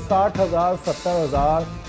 60,000 70,000,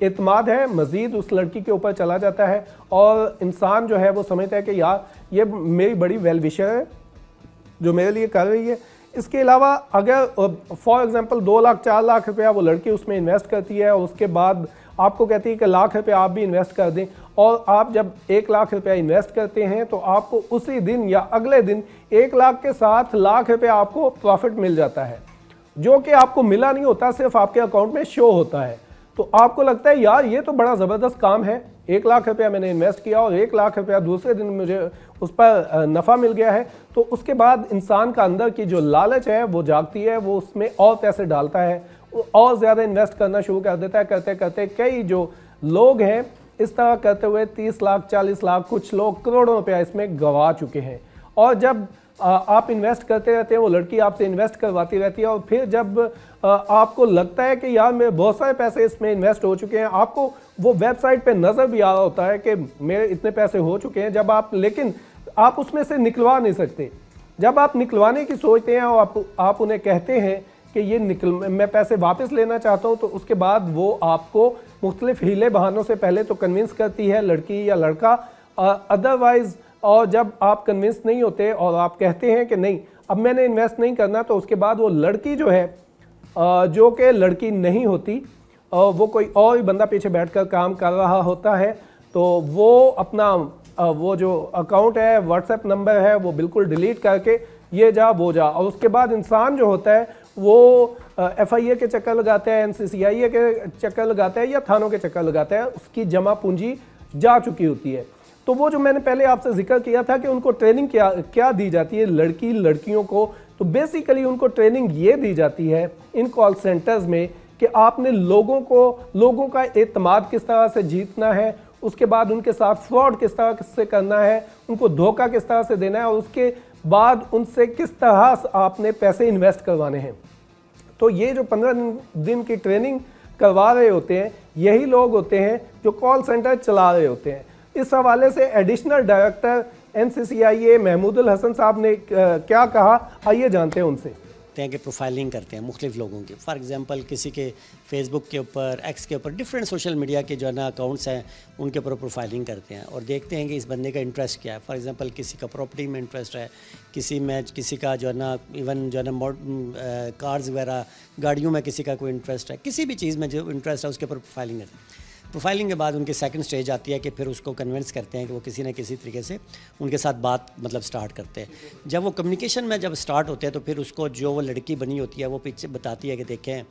اعتماد ہے مزید اس لڑکی کے اوپر چلا جاتا ہے اور انسان جو ہے وہ سمجھتا ہے کہ یار یہ میری بڑی ویل وشر ہے جو میرے لیے کر رہی ہے. اس کے علاوہ اگر فار ایگزامپل 2 لاکھ 4 لاکھ روپیہ وہ لڑکی اس میں انویسٹ کرتی ہے اور اس کے بعد آپ کو کہتی ہے کہ لاکھ روپے آپ بھی انویسٹ کر دیں, اور آپ جب 1 لاکھ روپے انویسٹ کرتے ہیں تو آپ کو اسی دن یا اگلے دن 1 لاکھ کے ساتھ لاکھ روپے آپ کو پروفٹ مل جاتا ہے, جو کہ آپ کو ملا نہیں ہوتا, صرف آپ کے اکاؤنٹ میں شو ہوتا ہے. تو آپ کو لگتا ہے یار یہ تو بڑا زبردست کام ہے, 1 لاکھ روپیہ میں نے انویسٹ کیا اور 1 لاکھ روپیہ دوسرے دن مجھے اس پر نفع مل گیا ہے. تو اس کے بعد انسان کا اندر کی جو لالچ ہے وہ جاگتی ہے, وہ اس میں اور پیسے ڈالتا ہے, اور زیادہ انویسٹ کرنا شروع کر دیتا ہے. کرتے کرتے کئی جو لوگ ہیں اس طرح کرتے ہوئے 30 لاکھ 40 لاکھ کچھ لوگ کروڑوں روپیہ اس میں گوا چکے ہیں. اور جب آپ انویسٹ کرتے رہتے ہیں, وہ لڑکی آپ سے انویسٹ کرواتی رہتی ہے, اور پھر جب آپ کو لگتا ہے کہ یار میرے بہت سارے پیسے اس میں انویسٹ ہو چکے ہیں, آپ کو وہ ویب سائٹ پہ نظر بھی آ رہا ہوتا ہے کہ میرے اتنے پیسے ہو چکے ہیں, جب آپ لیکن آپ اس میں سے نکلوا نہیں سکتے. جب آپ نکلوانے کی سوچتے ہیں اور آپ انہیں کہتے ہیں کہ یہ میں پیسے واپس لینا چاہتا ہوں, تو اس کے بعد وہ آپ کو مختلف ہیلے بہانوں سے پہلے تو کنونس کرتی ہے لڑکی یا لڑکا, ادروائز اور جب آپ کنونس نہیں ہوتے اور آپ کہتے ہیں کہ نہیں اب میں نے انویسٹ نہیں کرنا, تو اس کے بعد وہ لڑکی جو ہے جو کہ لڑکی نہیں ہوتی, وہ کوئی اور ہی بندہ پیچھے بیٹھ کر کام کر رہا ہوتا ہے, تو وہ اپنا وہ جو اکاؤنٹ ہے واٹس ایپ نمبر ہے وہ بالکل ڈیلیٹ کر کے یہ جا وہ جا, اور اس کے بعد انسان جو ہوتا ہے وہ ایف آئی اے کے چکر لگاتا ہے, این سی سی آئی اے کے چکر لگاتا ہے یا تھانوں کے چکر لگاتا ہے, اس کی جمع پونجی جا چکی ہوتی ہے. تو وہ جو میں نے پہلے آپ سے ذکر کیا تھا کہ ان کو ٹریننگ کیا دی جاتی ہے لڑکیوں کو, تو بیسیکلی ان کو ٹریننگ یہ دی جاتی ہے ان کال سینٹرز میں کہ آپ نے لوگوں کا اعتماد کس طرح سے جیتنا ہے, اس کے بعد ان کے ساتھ فراڈ کس طرح سے کرنا ہے, ان کو دھوکہ کس طرح سے دینا ہے, اور اس کے بعد ان سے کس طرح آپ نے پیسے انویسٹ کروانے ہیں. تو یہ جو 15 دن کی ٹریننگ کروا رہے ہوتے ہیں یہی لوگ ہوتے ہیں جو کال سینٹر چلا رہے ہوتے ہیں. اس حوالے سے ایڈیشنل ڈائریکٹر این سی سی آئی اے محمود الحسن صاحب نے کیا کہا, آئیے جانتے ہیں ان سے. کہ پروفائلنگ کرتے ہیں مختلف لوگوں کی, فار ایگزامپل کسی کے فیس بک کے اوپر, ایکس کے اوپر, ڈفرینٹ سوشل میڈیا کے جو ہے نا اکاؤنٹس ہیں ان کے اوپر پروفائلنگ کرتے ہیں اور دیکھتے ہیں کہ اس بندے کا انٹرسٹ کیا ہے. فار ایگزامپل کسی کا پراپرٹی میں انٹرسٹ ہے, کسی کا جو ہے نا ایون جو ہے نا کارز وغیرہ گاڑیوں میں کسی کا کوئی انٹرسٹ ہے, کسی بھی چیز میں جو انٹرسٹ ہے اس کے اوپر پروفائلنگ کرتے ہیں. پروفائلنگ کے بعد ان کی سیکنڈ سٹیج آتی ہے کہ پھر اس کو کنونس کرتے ہیں کہ وہ کسی نہ کسی طریقے سے ان کے ساتھ بات مطلب سٹارٹ کرتے ہیں. جب وہ کمیونیکیشن میں جب سٹارٹ ہوتے ہیں تو پھر اس کو جو وہ لڑکی بنی ہوتی ہے وہ پیچھے بتاتی ہے کہ دیکھیں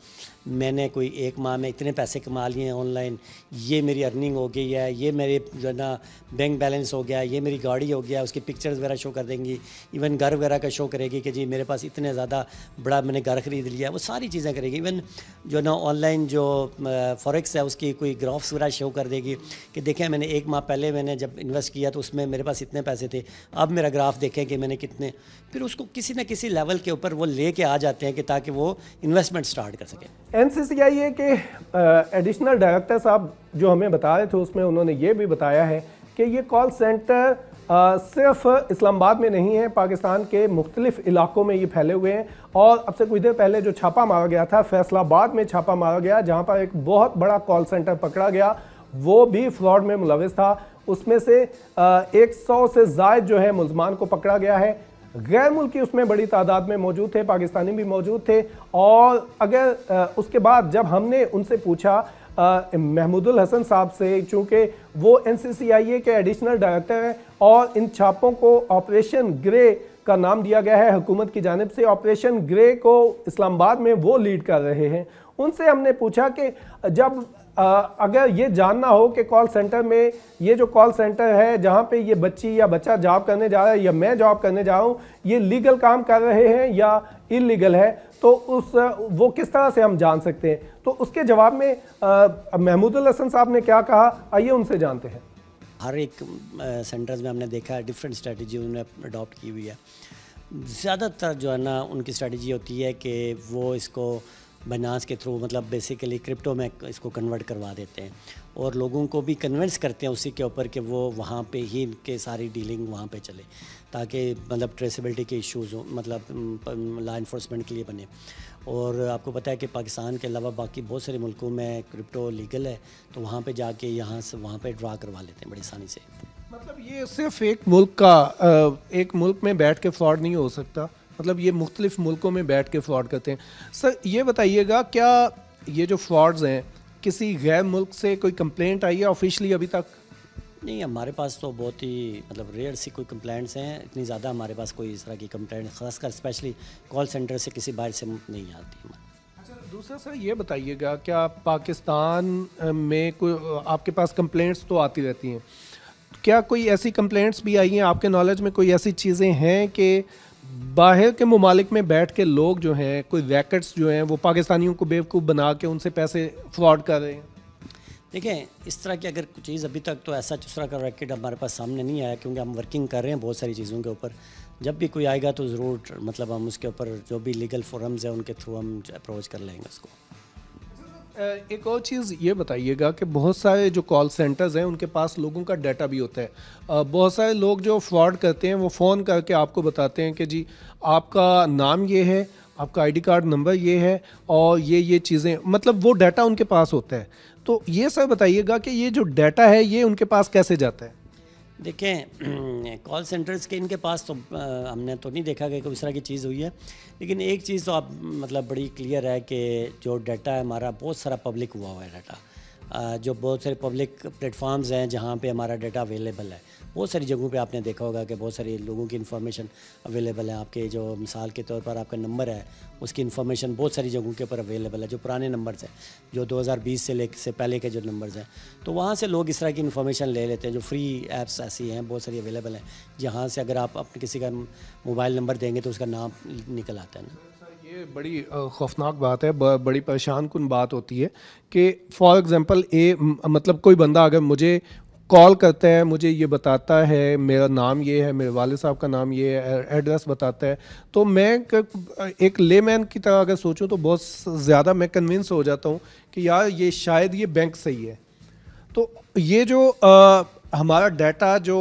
میں نے کوئی 1 ماہ میں اتنے پیسے کما لیے ہیں آن لائن, یہ میری ارننگ ہو گئی ہے, یہ میرے جو ہے نا بینک بیلنس ہو گیا, یہ میری گاڑی ہو گیا, اس کی پکچرز وغیرہ شو کر دیں گی, ایون گھر وغیرہ کا شو کرے گی کہ جی میرے پاس اتنے زیادہ بڑا میں نے گھر خرید لیا, وہ ساری چیزیں کرے گی. ایون جو ہے نا آن لائن جو فوریکس ہے اس کی کوئی گرافس وغیرہ شو کر دے گی کہ دیکھیں میں نے 1 ماہ پہلے میں نے جب انویسٹ کیا تو اس میں میرے پاس اتنے پیسے تھے, اب میرا گراف دیکھیں کہ میں نے کتنے. پھر اس کو کسی نہ کسی لیول کے اوپر وہ لے کے آ جاتے ہیں کہ تاکہ وہ انویسٹمنٹ سٹارٹ کر سکیں. این سی سی آئی اے کے ایڈیشنل ڈائریکٹر صاحب جو ہمیں بتا رہے تھے اس میں انہوں نے یہ بھی بتایا ہے کہ یہ کال سینٹر صرف اسلام آباد میں نہیں ہے, پاکستان کے مختلف علاقوں میں یہ پھیلے ہوئے ہیں. اور اب سے کچھ دیر پہلے جو چھاپا مارا گیا تھا فیصل آباد میں چھاپا مارا گیا جہاں پر ایک بہت بڑا کال سینٹر پکڑا گیا, وہ بھی فراڈ میں ملوث تھا. اس میں سے 100 سے زائد جو ہے ملزمان کو پکڑا گیا ہے. غیر ملکی اس میں بڑی تعداد میں موجود تھے, پاکستانی بھی موجود تھے. اور اگر اس کے بعد جب ہم نے ان سے پوچھا محمود الحسن صاحب سے, چونکہ وہ این سی سی آئی اے کے ایڈیشنل ڈائریکٹر ہیں اور ان چھاپوں کو آپریشن گرے کا نام دیا گیا ہے حکومت کی جانب سے, آپریشن گرے کو اسلام آباد میں وہ لیڈ کر رہے ہیں. ان سے ہم نے پوچھا کہ جب اگر یہ جاننا ہو کہ کال سینٹر میں یہ جو کال سینٹر ہے جہاں پہ یہ بچی یا بچہ جاب کرنے جا رہا ہے یا میں جاب کرنے جا رہا ہوں, یہ لیگل کام کر رہے ہیں یا انلیگل ہے, تو وہ کس طرح سے ہم جان سکتے ہیں. تو اس کے جواب میں محمود الحسن صاحب نے کیا کہا, آئیے ان سے جانتے ہیں. ہر ایک سینٹرز میں ہم نے دیکھا ہے ڈفرینٹ اسٹریٹجی انہوں نے اڈاپٹ کی ہوئی ہے. زیادہ تر جو ہے نا ان کی اسٹریٹجی ہوتی ہے کہ وہ اس کو بائنانس کے تھرو مطلب بیسیکلی کرپٹو میں اس کو کنورٹ کروا دیتے ہیں اور لوگوں کو بھی کنونس کرتے ہیں اسی کے اوپر کہ وہ وہاں پہ ہی ان کے ساری ڈیلنگ وہاں پہ چلے تاکہ مطلب ٹریسیبلٹی کے ایشوز ہوں مطلب لا انفورسمنٹ کے لیے بنے. اور آپ کو پتہ ہے کہ پاکستان کے علاوہ باقی بہت سارے ملکوں میں کرپٹو لیگل ہے تو وہاں پہ جا کے یہاں سے وہاں پہ ڈرا کروا لیتے ہیں بڑی آسانی سے. مطلب یہ صرف ایک ملک میں بیٹھ کے فراڈ نہیں ہو سکتا, مطلب یہ مختلف ملکوں میں بیٹھ کے فراڈ کرتے ہیں. سر یہ بتائیے گا کیا یہ جو فراڈز ہیں کسی غیر ملک سے کوئی کمپلینٹ آئی ہے آفیشلی ابھی تک؟ نہیں, ہمارے پاس تو بہت ہی مطلب ریئر سی کوئی کمپلینٹس ہیں, اتنی زیادہ ہمارے پاس کوئی اس طرح کی کمپلینٹ خاص کر اسپیشلی کال سینٹر سے کسی باہر سے نہیں آتی. اچھا دوسرا سر یہ بتائیے گا کیا پاکستان میں کوئی آپ کے پاس کمپلینٹس تو آتی رہتی ہیں, کیا کوئی ایسی کمپلینٹس بھی آئی ہیں آپ کے نالج میں, کوئی ایسی چیزیں ہیں کہ باہر کے ممالک میں بیٹھ کے لوگ جو ہیں کوئی ریکٹس جو ہیں وہ پاکستانیوں کو بیوقوف بنا کے ان سے پیسے فراڈ کر رہے ہیں؟ دیکھیں اس طرح کی اگر کوئی چیز ابھی تک تو ایسا دوسرا کا ریکٹ ہمارے پاس سامنے نہیں آیا کیونکہ ہم ورکنگ کر رہے ہیں بہت ساری چیزوں کے اوپر. جب بھی کوئی آئے گا تو ضرور مطلب ہم اس کے اوپر جو بھی لیگل فورمز ہیں ان کے تھرو ہم اپروچ کر لیں گے اس کو. ایک اور چیز یہ بتائیے گا کہ بہت سارے جو کال سینٹرز ہیں ان کے پاس لوگوں کا ڈیٹا بھی ہوتا ہے. بہت سارے لوگ جو فراڈ کرتے ہیں وہ فون کر کے آپ کو بتاتے ہیں کہ جی آپ کا نام یہ ہے, آپ کا آئی ڈی کارڈ نمبر یہ ہے اور یہ چیزیں, مطلب وہ ڈیٹا ان کے پاس ہوتا ہے. تو یہ سر بتائیے گا کہ یہ جو ڈیٹا ہے یہ ان کے پاس کیسے جاتا ہے؟ دیکھیں کال سینٹرز کے ان کے پاس تو ہم نے تو نہیں دیکھا کہ کوئی اس طرح کی چیز ہوئی ہے, لیکن ایک چیز تو آپ مطلب بڑی کلیئر ہے کہ جو ڈیٹا ہے ہمارا بہت سارا پبلک ہوا ہوا ہے ڈیٹا, جو بہت سارے پبلک پلیٹ فارمز ہیں جہاں پہ ہمارا ڈیٹا اویلیبل ہے. بہت ساری جگہوں پہ آپ نے دیکھا ہوگا کہ بہت ساری لوگوں کی انفارمیشن اویلیبل ہے. آپ کے جو مثال کے طور پر آپ کا نمبر ہے اس کی انفارمیشن بہت ساری جگہوں کے اوپر اویلیبل ہے, جو پرانے نمبرز ہیں جو 2020 سے پہلے کے جو نمبرز ہیں, تو وہاں سے لوگ اس طرح کی انفارمیشن لے لیتے ہیں. جو فری ایپس ایسی ہیں بہت ساری اویلیبل ہیں جہاں سے اگر آپ اپنے کسی کا موبائل نمبر دیں گے تو اس کا نام نکل آتا ہے نا. یہ بڑی خوفناک بات ہے, بڑی پریشان کن بات ہوتی ہے کہ فار ایگزامپل مطلب کوئی بندہ اگر مجھے کال کرتا ہے, مجھے یہ بتاتا ہے میرا نام یہ ہے, میرے والد صاحب کا نام یہ ہے, ایڈریس بتاتا ہے, تو میں ایک لے مین کی طرح اگر سوچوں تو بہت زیادہ میں کنونس ہو جاتا ہوں کہ یار یہ شاید یہ بینک صحیح ہے. تو یہ جو ہمارا ڈیٹا جو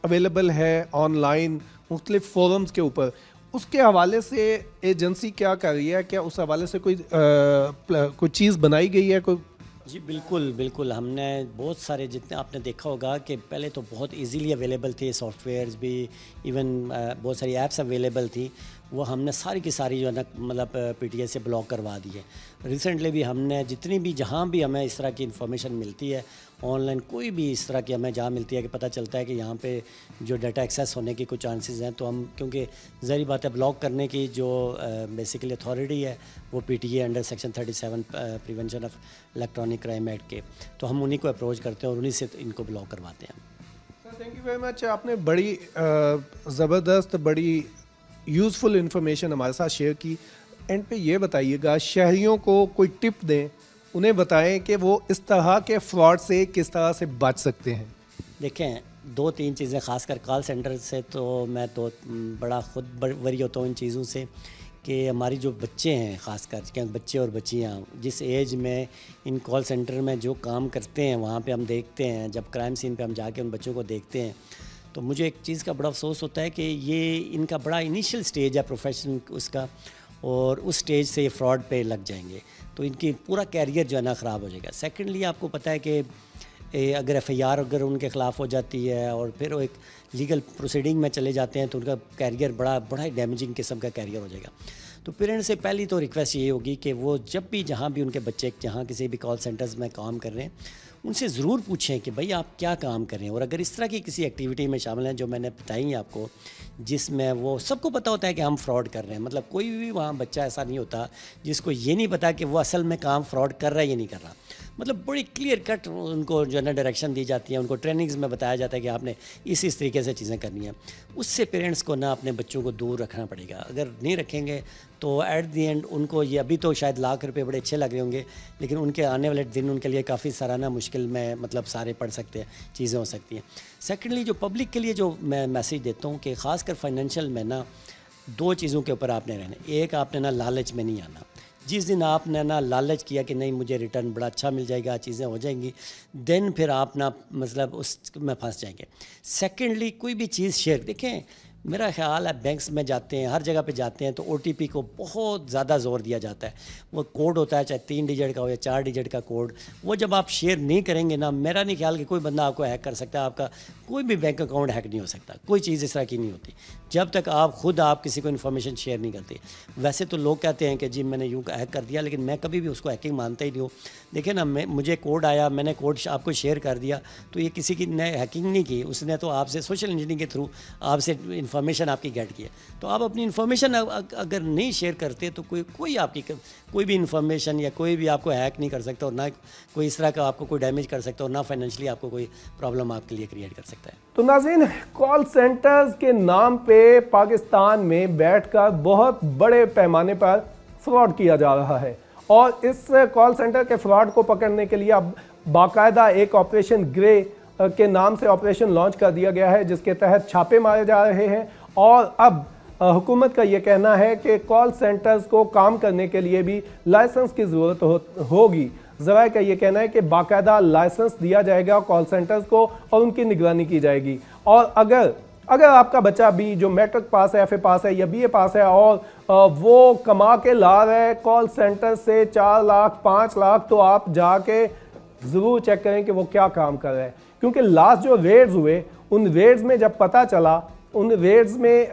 اویلیبل ہے آن لائن مختلف فورمز کے اوپر, اس کے حوالے سے ایجنسی کیا کر رہی ہے؟ کیا اس حوالے سے کوئی چیز بنائی گئی ہے کوئی؟ جی بالکل ہم نے بہت سارے جتنے آپ نے دیکھا ہوگا کہ پہلے تو بہت ایزیلی اویلیبل تھے سافٹ ویئرز بھی, ایون بہت ساری ایپس اویلیبل تھی, وہ ہم نے ساری کی ساری جو ہے نا مطلب پی ٹی اے سے بلاک کروا دی ہے. ریسنٹلی بھی ہم نے جتنی بھی جہاں بھی ہمیں اس طرح کی انفارمیشن ملتی ہے آن لائن, کوئی بھی اس طرح کی ہمیں جہاں ملتی ہے کہ پتہ چلتا ہے کہ یہاں پہ جو ڈیٹا ایکسیس ہونے کی کچھ چانسز ہیں, تو ہم کیونکہ ظاہری بات ہے بلاک کرنے کی جو بیسیکلی اتھارٹی ہے وہ P T A under section 37 prevention of electronic crime act کے, تو ہم انہیں کو اپروچ کرتے ہیں اور انہیں سے ان کو بلاک کرواتے ہیں. Thank you very much. آپ نے بڑی زبردست بڑی یوزفل انفارمیشن ہمارے ساتھ شیئر کی. اینڈ پہ یہ بتائیے گا شہریوں کو کوئی ٹپ دیں, انہیں بتائیں کہ وہ اس طرح کے فراڈ سے کس طرح سے بچ سکتے ہیں. دیکھیں 2-3 چیزیں خاص کر کال سینٹر سے تو میں تو بڑا خود وری ہوتا ہوں ان چیزوں سے کہ ہماری جو بچے ہیں خاص کر کہ بچے اور بچیاں جس ایج میں ان کال سینٹر میں جو کام کرتے ہیں وہاں پہ ہم دیکھتے ہیں, جب کرائم سین پہ ہم جا کے ان بچوں کو دیکھتے ہیں تو مجھے ایک چیز کا بڑا افسوس ہوتا ہے کہ یہ ان کا بڑا انیشیل سٹیج ہے پروفیشن اس کا, اور اس سٹیج سے یہ فراڈ پہ لگ جائیں گے تو ان کی پورا کیریئر جو ہے نا خراب ہو جائے گا. سیکنڈلی آپ کو پتہ ہے کہ اگر ایف آئی آر اگر ان کے خلاف ہو جاتی ہے اور پھر وہ ایک لیگل پروسیڈنگ میں چلے جاتے ہیں تو ان کا کیریئر بڑا ہی ڈیمیجنگ قسم کا کیریئر ہو جائے گا. تو پیرنٹس سے پہلی تو ریکویسٹ یہ ہوگی کہ وہ جب بھی جہاں بھی ان کے بچے جہاں کسی بھی کال سینٹرز میں کام کر رہے ہیں ان سے ضرور پوچھیں کہ بھائی آپ کیا کام کر رہے ہیں, اور اگر اس طرح کی کسی ایکٹیویٹی میں شامل ہیں جو میں نے بتائی ہیں آپ کو جس میں وہ سب کو پتہ ہوتا ہے کہ ہم فراڈ کر رہے ہیں, مطلب کوئی بھی وہاں بچہ ایسا نہیں ہوتا جس کو یہ نہیں پتا کہ وہ اصل میں کام فراڈ کر رہا ہے یا نہیں کر رہا. مطلب بڑی کلیئر کٹ ان کو جو ہے نا ڈائریکشن دی جاتی ہیں, ان کو ٹریننگز میں بتایا جاتا ہے کہ آپ نے اس طریقے سے چیزیں کرنی ہیں. اس سے پیرنٹس کو نا اپنے بچوں کو دور رکھنا پڑے گا. اگر نہیں رکھیں گے تو ایٹ دی اینڈ ان کو یہ ابھی تو شاید لاکھ روپے بڑے اچھے لگ رہے ہوں گے, لیکن ان کے آنے والے دن ان کے لیے کافی سارانہ مشکل میں مطلب سارے پڑ سکتے ہیں, چیزیں ہو سکتی ہیں. سیکنڈلی جو پبلک کے لیے جو میں میسیج دیتا ہوں کہ خاص کر فائنینشیل میں نا 2 چیزوں کے اوپر آپ نے رہنا. ایک آپ نے نا لالچ میں نہیں آنا. جس دن آپ نے نا لالچ کیا کہ نہیں مجھے ریٹرن بڑا اچھا مل جائے گا، چیزیں ہو جائیں گی، دین پھر آپ نا مطلب اس میں پھنس جائیں گے۔ سیکنڈلی کوئی بھی چیز شیئر، دیکھیں میرا خیال ہے بینکس میں جاتے ہیں، ہر جگہ پہ جاتے ہیں تو او ٹی پی کو بہت زیادہ زور دیا جاتا ہے۔ وہ کوڈ ہوتا ہے چاہے 3 ڈیجٹ کا ہو یا 4 ڈیجٹ کا کوڈ، وہ جب آپ شیئر نہیں کریں گے نا، میرا نہیں خیال کہ کوئی بندہ آپ کو ہیک کر سکتا ہے، آپ کا کوئی بھی بینک اکاؤنٹ ہیک نہیں ہو سکتا، کوئی چیز اس طرح کی نہیں ہوتی جب تک آپ کسی کو انفارمیشن شیئر نہیں کرتے۔ ویسے تو لوگ کہتے ہیں کہ جی میں نے یوں ہیک کر دیا، لیکن میں کبھی بھی اس کو ہیکنگ مانتا ہی نہیں ہوں۔ دیکھیں نا، مجھے کوڈ آیا، میں نے کوڈ آپ کو شیئر کر دیا، تو یہ کسی کی نے ہیکنگ نہیں کی، اس نے تو آپ سے سوشل انجینئرنگ کے تھرو آپ سے انفارمیشن آپ کی گیٹ کی ہے۔ تو آپ اپنی انفارمیشن اگر نہیں شیئر کرتے تو کوئی آپ کی کوئی بھی انفارمیشن یا کوئی بھی آپ کو ہیک نہیں کر سکتا، اور نہ کوئی اس طرح کا آپ کو کوئی ڈیمیج کر سکتا، اور نہ فائنینشلی آپ کو کوئی پرابلم آپ کے لیے کریٹ کر سکتا ہے۔ تو ناظرین، کال سینٹرز کے نام پہ پاکستان میں بیٹھ کر بہت بڑے پیمانے پر فراڈ کیا جا رہا ہے، اور اس کال سینٹر کے فراڈ کو پکڑنے کے لیے اب باقاعدہ ایک آپریشن گرے کے نام سے آپریشن لانچ کر دیا گیا ہے، جس کے تحت چھاپے مارے جا رہے ہیں، اور اب حکومت کا یہ کہنا ہے کہ کال سینٹرز کو کام کرنے کے لیے بھی لائسنس کی ضرورت ہوگی۔ ذرائع کا یہ کہنا ہے کہ باقاعدہ لائسنس دیا جائے گا کال سینٹرز کو، اور ان کی نگرانی کی جائے گی۔ اور اگر آپ کا بچہ بھی جو میٹرک پاس ہے، ایف اے پاس ہے یا بی اے پاس ہے، اور وہ کما کے لا رہا ہے کال سینٹر سے 4 لاکھ 5 لاکھ، تو آپ جا کے ضرور چیک کریں کہ وہ کیا کام کر رہا ہے، کیونکہ لاسٹ جو ریڈز ہوئے، ان ریڈز میں جب پتہ چلا، ان ریڈز میں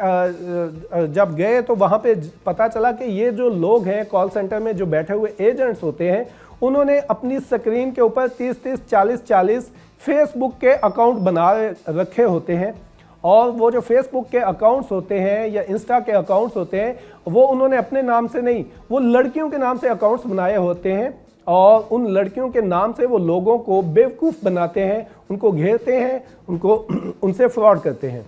جب گئے تو وہاں پہ پتہ چلا کہ یہ جو لوگ ہیں کال سینٹر میں جو بیٹھے ہوئے ایجنٹس ہوتے ہیں، انہوں نے اپنی سکرین کے اوپر 30 40 فیس بک کے اکاؤنٹ بنا رکھے ہوتے ہیں، اور وہ جو فیس بک کے اکاؤنٹس ہوتے ہیں یا انسٹا کے اکاؤنٹس ہوتے ہیں، وہ انہوں نے اپنے نام سے نہیں، وہ لڑکیوں کے نام سے اکاؤنٹس بنائے ہوتے ہیں، اور ان لڑکیوں کے نام سے وہ لوگوں کو بیوقوف بناتے ہیں، ان کو گھیرتے ہیں، ان سے فراڈ کرتے ہیں۔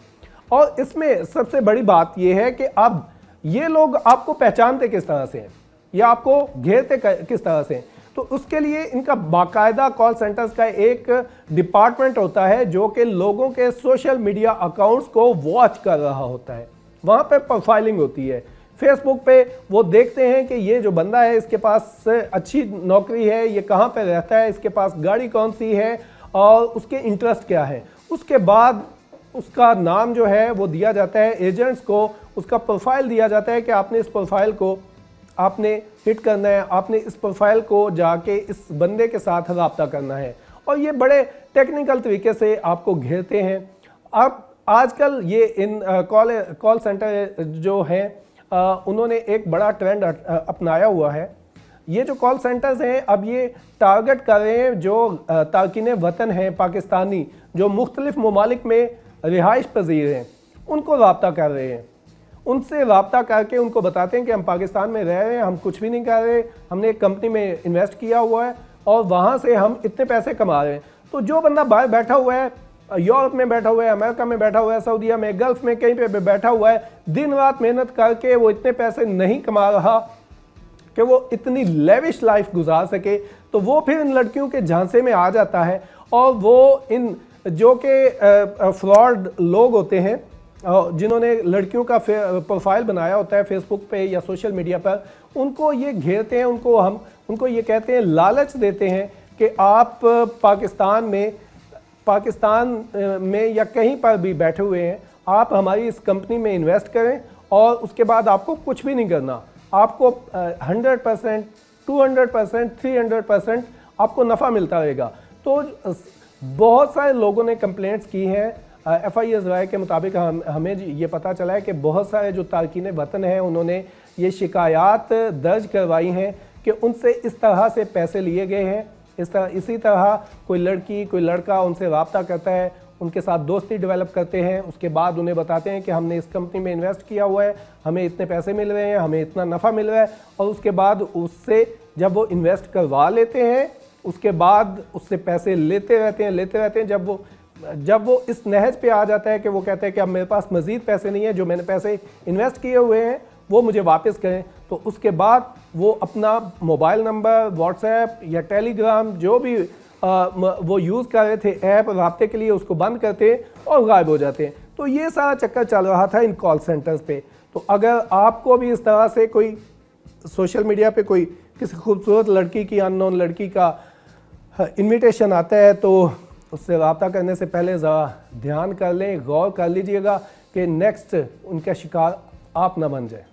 اور اس میں سب سے بڑی بات یہ ہے کہ اب یہ لوگ آپ کو پہچانتے کس طرح سے ہیں یا آپ کو گھیرتے کس طرح سے ہیں، تو اس کے لیے ان کا باقاعدہ کال سینٹرز کا ایک ڈپارٹمنٹ ہوتا ہے جو کہ لوگوں کے سوشل میڈیا اکاؤنٹس کو واچ کر رہا ہوتا ہے۔ وہاں پہ پروفائلنگ ہوتی ہے، فیس بک پہ وہ دیکھتے ہیں کہ یہ جو بندہ ہے اس کے پاس اچھی نوکری ہے، یہ کہاں پہ رہتا ہے، اس کے پاس گاڑی کون سی ہے، اور اس کے انٹرسٹ کیا ہے۔ اس کے بعد اس کا نام جو ہے وہ دیا جاتا ہے ایجنٹس کو، اس کا پروفائل دیا جاتا ہے کہ آپ نے اس پروفائل کو آپ نے ہٹ کرنا ہے، آپ نے اس پروفائل کو جا کے اس بندے کے ساتھ رابطہ کرنا ہے، اور یہ بڑے ٹیکنیکل طریقے سے آپ کو گھیرتے ہیں۔ اب آج کل یہ ان کال سینٹر جو ہیں انہوں نے ایک بڑا ٹرینڈ اپنایا ہوا ہے۔ یہ جو کال سینٹرز ہیں اب یہ ٹارگٹ کر رہے ہیں جو تارکین وطن ہیں پاکستانی، جو مختلف ممالک میں رہائش پذیر ہیں، ان کو رابطہ کر رہے ہیں۔ ان سے رابطہ کر کے ان کو بتاتے ہیں کہ ہم پاکستان میں رہ رہے ہیں، ہم کچھ بھی نہیں کر رہے، ہم نے ایک کمپنی میں انویسٹ کیا ہوا ہے اور وہاں سے ہم اتنے پیسے کما رہے ہیں۔ تو جو بندہ باہر بیٹھا ہوا ہے، یورپ میں بیٹھا ہوا ہے، امریکہ میں بیٹھا ہوا ہے، سعودیہ میں، گلف میں، کہیں پہ بیٹھا ہوا ہے، دن رات محنت کر کے وہ اتنے پیسے نہیں کما رہا کہ وہ اتنی لیوش لائف گزار سکے، تو وہ پھر ان لڑکیوں کے جھانسے میں آ جاتا ہے، اور وہ ان جو کہ فراڈ لوگ ہوتے ہیں جنہوں نے لڑکیوں کا پروفائل بنایا ہوتا ہے فیس بک پہ یا سوشل میڈیا پر، ان کو یہ گھیرتے ہیں، ان کو یہ کہتے ہیں، لالچ دیتے ہیں کہ آپ پاکستان میں یا کہیں پر بھی بیٹھے ہوئے ہیں، آپ ہماری اس کمپنی میں انویسٹ کریں، اور اس کے بعد آپ کو کچھ بھی نہیں کرنا، آپ کو 100%، 200%، 300% آپ کو نفع ملتا رہے گا۔ تو بہت سارے لوگوں نے کمپلینٹس کی ہیں، ایف آئی ایس رائے کے مطابق ہمیں یہ پتہ چلا ہے کہ بہت سارے جو تارکین وطن ہیں انہوں نے یہ شکایات درج کروائی ہیں کہ ان سے اس طرح سے پیسے لیے گئے ہیں، اسی طرح کوئی لڑکی کوئی لڑکا ان سے رابطہ کرتا ہے، ان کے ساتھ دوستی ڈیولپ کرتے ہیں، اس کے بعد انہیں بتاتے ہیں کہ ہم نے اس کمپنی میں انویسٹ کیا ہوا ہے، ہمیں اتنے پیسے مل رہے ہیں، ہمیں اتنا نفع مل رہا ہے، اور اس کے بعد اس سے جب وہ انویسٹ کروا لیتے ہیں، اس کے بعد اس سے پیسے لیتے رہتے ہیں، جب وہ اس نہج پہ آ جاتا ہے کہ وہ کہتا ہے کہ اب میرے پاس مزید پیسے نہیں ہیں، جو میں نے پیسے انویسٹ کیے ہوئے ہیں وہ مجھے واپس کریں، تو اس کے بعد وہ اپنا موبائل نمبر، واٹس ایپ یا ٹیلی گرام جو بھی وہ یوز کر رہے تھے ایپ رابطے کے لیے، اس کو بند کرتے اور غائب ہو جاتے ہیں۔ تو یہ سارا چکر چل رہا تھا ان کال سینٹرز پہ۔ تو اگر آپ کو بھی اس طرح سے کوئی سوشل میڈیا پہ کوئی کسی خوبصورت لڑکی کی ان نون لڑکی کا انویٹیشن آتا ہے تو اس سے رابطہ کرنے سے پہلے ذرا دھیان کر لیں, غور کر لیجئے گا کہ نیکسٹ ان کا شکار آپ نہ بن جائیں.